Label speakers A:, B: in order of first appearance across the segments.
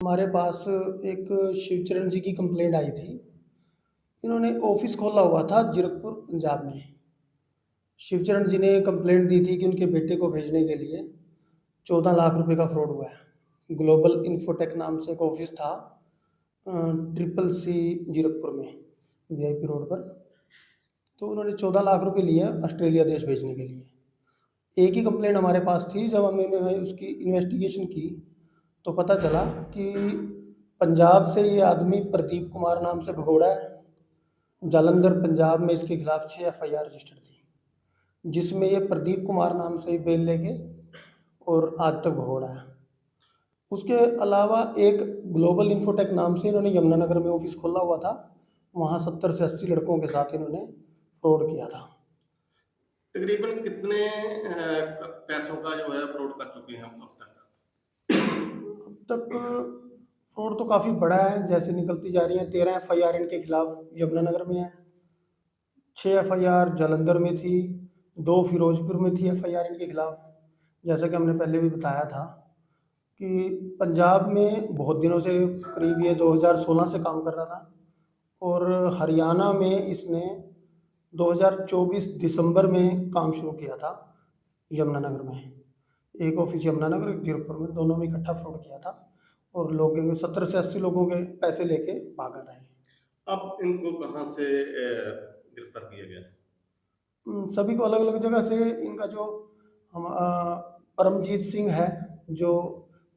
A: हमारे पास एक शिवचरण जी की कंप्लेंट आई थी। इन्होंने ऑफिस खोला हुआ था जीरकपुर पंजाब में। शिवचरण जी ने कंप्लेंट दी थी कि उनके बेटे को भेजने के लिए 14 लाख रुपए का फ्रॉड हुआ है। ग्लोबल इन्फोटेक नाम से एक ऑफिस था ट्रिपल सी जीरकपुर में, वीआईपी रोड पर। तो उन्होंने 14 लाख रुपए लिए ऑस्ट्रेलिया देश भेजने के लिए। एक ही कंप्लेंट हमारे पास थी। जब हमने उसकी इन्वेस्टिगेशन की तो पता चला कि पंजाब से ये आदमी प्रदीप कुमार नाम से भगोड़ा है। जालंधर पंजाब में इसके खिलाफ 6 एफआईआर रजिस्टर्ड थी, जिसमें ये प्रदीप कुमार नाम से ही बेल लेके और आज तक भगोड़ा है। उसके अलावा एक ग्लोबल इन्फोटेक नाम से इन्होंने यमुनानगर में ऑफिस खोला हुआ था। वहाँ 70 से 80 लड़कों के साथ इन्होंने फ्रॉड किया था।
B: तकरीबन कितने पैसों का जो है फ्रॉड कर चुके हैं हम अब तक?
A: अब तक फ्रॉड तो काफ़ी बड़ा है, जैसे निकलती जा रही है। 13 एफआईआर इनके खिलाफ यमुनानगर में है, 6 एफआईआर जालंधर में थी, 2 फिरोजपुर में थी एफआईआर इनके खिलाफ। जैसा कि हमने पहले भी बताया था कि पंजाब में बहुत दिनों से, करीब ये 2016 से काम कर रहा था, और हरियाणा में इसने 2024 दिसंबर में काम शुरू किया था यमुनानगर में। एक ऑफिस यमुनानगर, एक जीरकपुर में, दोनों में इकट्ठा फ्रॉड किया था और लोगों के 70 से 80 लोगों के पैसे लेके भागा था।
B: अब इनको कहाँ से गिरफ्तार किया गया?
A: सभी को अलग अलग जगह से। इनका जो हम परमजीत सिंह है, जो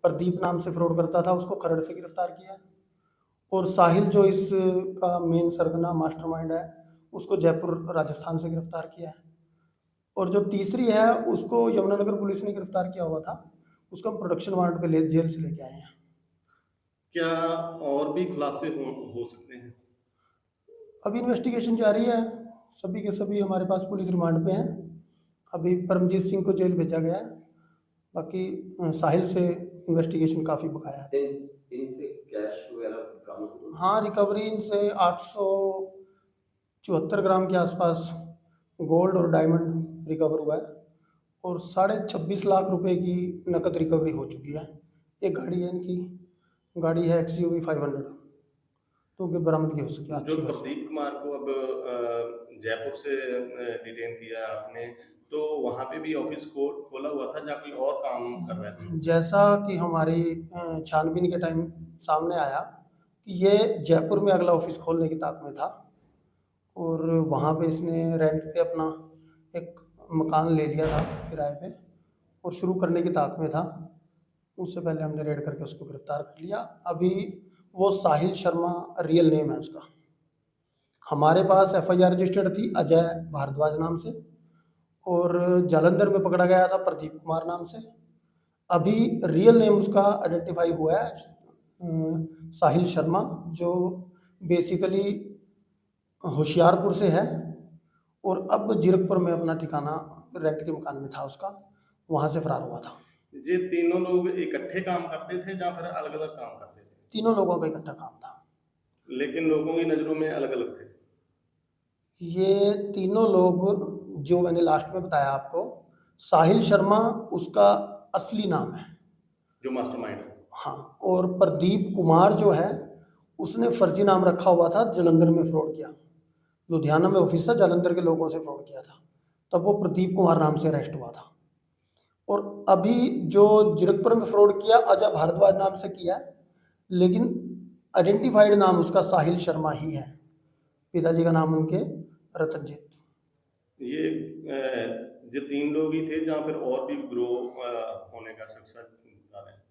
A: प्रदीप नाम से फ्रॉड करता था, उसको खरड़ से गिरफ्तार किया। और साहिल जो इसका मेन सरगना मास्टरमाइंड है, उसको जयपुर राजस्थान से गिरफ्तार किया है। और जो तीसरी है उसको यमुनानगर पुलिस ने गिरफ्तार किया हुआ था, उसको हम प्रोडक्शन वारंट पे जेल से लेके आए हैं।
B: क्या और भी खुलासे हो सकते हैं?
A: अभी इन्वेस्टिगेशन जारी है। सभी के सभी हमारे पास पुलिस रिमांड पे हैं। अभी परमजीत सिंह को जेल भेजा गया है। बाकी साहिल से इन्वेस्टिगेशन काफ़ी बकाया है।
C: इनसे कैश वगैरह बरामद?
A: हाँ, रिकवरी इनसे 874 ग्राम के आसपास गोल्ड और डायमंड रिकवर हुआ है, और 26.5 लाख रुपए की नकद रिकवरी हो चुकी है। एक गाड़ी है इनकी, गाड़ी है XUV 500, तो बरामदगी हो सकी
B: जो
A: अच्छी।
B: प्रदीप कुमार को अब जयपुर से डिटेन किया आपने, तो वहाँ पे भी ऑफिस खोला हुआ था जहाँ कोई और काम कर रहे थे?
A: जैसा कि हमारी छानबीन के टाइम सामने आया कि ये जयपुर में अगला ऑफिस खोलने की ताक में था, और वहाँ पे इसने रेंट पे अपना एक मकान ले लिया था किराए पे, और शुरू करने की ताक में था। उससे पहले हमने रेड करके उसको गिरफ्तार कर लिया। अभी वो साहिल शर्मा रियल नेम है उसका। हमारे पास एफआईआर रजिस्टर्ड थी अजय भारद्वाज नाम से, और जालंधर में पकड़ा गया था प्रदीप कुमार नाम से। अभी रियल नेम उसका आइडेंटिफाई हुआ है साहिल शर्मा, जो बेसिकली होशियारपुर से है, और अब जीरकपुर में अपना ठिकाना रेंट के मकान में था उसका, वहाँ से फरार हुआ था।
B: ये तीनों लोग इकट्ठे काम करते थे या फिर अलग अलग काम करते थे?
A: तीनों लोगों का इकट्ठा काम था,
B: लेकिन लोगों की नज़रों में अलग अलग थे।
A: ये तीनों लोग जो मैंने लास्ट में बताया आपको, साहिल शर्मा उसका असली नाम है,
B: जो मास्टरमाइंड है।
A: हाँ। और प्रदीप कुमार जो है, उसने फर्जी नाम रखा हुआ था, जालंधर में फ्रॉड किया। लुधियाना में ऑफिस था, जालंधर के लोगों से फ्रॉड किया था, तब वो प्रदीप कुमार नाम से अरेस्ट हुआ था। और अभी जो जीरकपुर में फ्रॉड किया, अजय भारद्वाज नाम से किया, लेकिन आइडेंटिफाइड नाम उसका साहिल शर्मा ही है। पिताजी का नाम उनके रतनजीत।
B: ये जो 3 लोग ही थे जहाँ फिर और भी ग्रो होने का सक्सेस बता रहे हैं?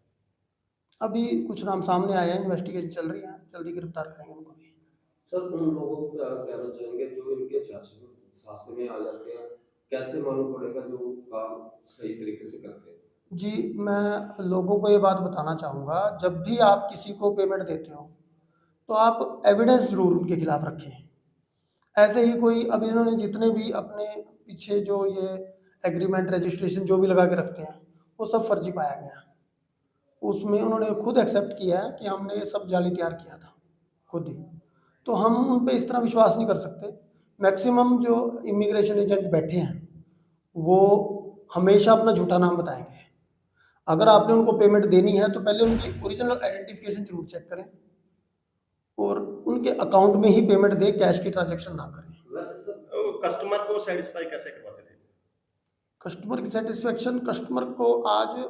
A: अभी कुछ नाम सामने आए हैं, इन्वेस्टिगेशन चल रही है, जल्दी गिरफ्तार करेंगे उनको भी।
C: सर, उन लोगों को क्या कहना चाहेंगे जो इनके शासन में आ जाते हैं? कैसे मालूम पड़ेगा जो काम सही तरीके से करते हैं?
A: जी, मैं लोगों को ये बात बताना चाहूँगा, जब भी आप किसी को पेमेंट देते हो तो आप एविडेंस ज़रूर उनके खिलाफ रखें। ऐसे ही कोई, अब इन्होंने जितने भी अपने पीछे जो ये एग्रीमेंट रजिस्ट्रेशन जो भी लगा के रखते हैं, वो सब फर्जी पाया गया। उसमें उन्होंने खुद एक्सेप्ट किया है कि हमने ये सब जाली तैयार किया था खुद ही। तो हम उन पे इस तरह विश्वास नहीं कर सकते। मैक्सिमम जो इमिग्रेशन एजेंट बैठे हैं, वो हमेशा अपना झूठा नाम बताएंगे। अगर आपने उनको पेमेंट देनी है तो पहले उनकी ओरिजिनल आइडेंटिफिकेशन जरूर चेक करें और उनके अकाउंट में ही पेमेंट दें, कैश की ट्रांजैक्शन ना करें।
C: वैसे सर
B: कस्टमर को सेटिस्फाई कैसे करवाते थे?
A: कस्टमर की सेटिस्फेक्शन, कस्टमर को आज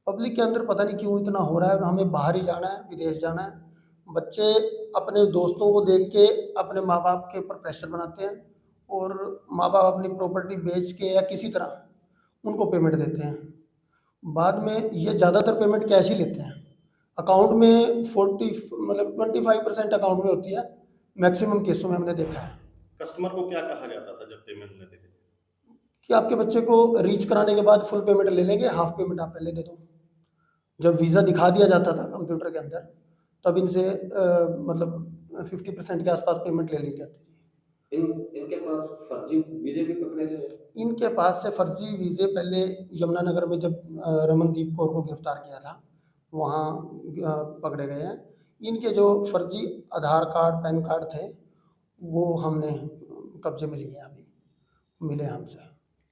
A: पब्लिक के अंदर पता नहीं क्यों इतना हो रहा है, हमें बाहर ही जाना है, विदेश जाना है। बच्चे अपने दोस्तों को देख के अपने माँ बाप के ऊपर प्रेशर बनाते हैं और माँ बाप अपनी प्रॉपर्टी बेच के या किसी तरह उनको पेमेंट देते हैं। बाद में ये ज़्यादातर पेमेंट कैश ही लेते हैं। अकाउंट में 25% अकाउंट में होती है, मैक्सिमम केसों में हमने देखा है
B: कस्टमर को क्या कहा जाता था जब पेमेंट लेते थे?
A: कि आपके बच्चे को रीच कराने के बाद फुल पेमेंट ले लेंगे, हाफ पेमेंट आप पहले दे दो। जब वीज़ा दिखा दिया जाता था कंप्यूटर के अंदर, तब इनसे मतलब 50% के आसपास पेमेंट ले ली जाती थी।
C: इनके पास फर्जी वीजे भी पकड़े गए।
A: इनके पास से फर्जी वीज़े पहले यमुनानगर में जब रमनदीप कौर को गिरफ्तार किया था, वहाँ पकड़े गए हैं। इनके जो फर्जी आधार कार्ड, पैन कार्ड थे, वो हमने कब्जे में लिए हैं, अभी मिले हमसे।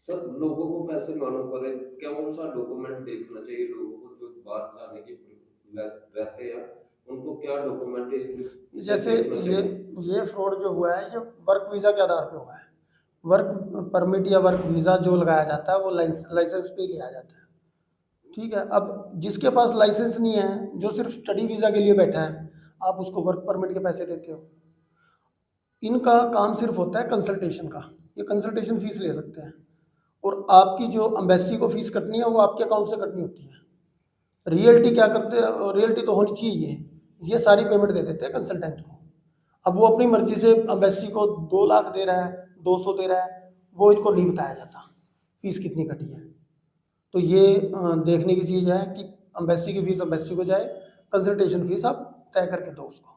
C: सर लोगों को कैसे मालूम पड़े कौन सा डॉक्यूमेंट देखना चाहिए? लोगों को जो बाहर जाने की रहते हैं उनको क्या डॉक्यूमेंट
A: जैसे ये फ्रॉड जो हुआ है, ये वर्क वीज़ा के आधार पे हुआ है। वर्क परमिट या वर्क वीज़ा जो लगाया जाता है वो लाइसेंस पे ही लिया जाता है, ठीक है। अब जिसके पास लाइसेंस नहीं है, जो सिर्फ स्टडी वीज़ा के लिए बैठा है, आप उसको वर्क परमिट के पैसे देते हो। इनका काम सिर्फ होता है कंसल्टेशन का, ये कंसल्टेशन फ़ीस ले सकते हैं और आपकी जो एम्बेसी को फ़ीस कटनी है वो आपके अकाउंट से कटनी होती है। रियल्टी क्या करते हैं, रियल्टी तो होनी चाहिए, ये सारी पेमेंट दे देते हैं कंसल्टेंट को। अब वो अपनी मर्जी से एम्बेसी को 2 लाख दे रहा है, 200 दे रहा है, वो इनको नहीं बताया जाता फ़ीस कितनी कटी है। तो ये देखने की चीज़ है कि एम्बेसी की फ़ीस एम्बेसी को जाए, कंसल्टेशन फ़ीस आप तय करके दो उसको।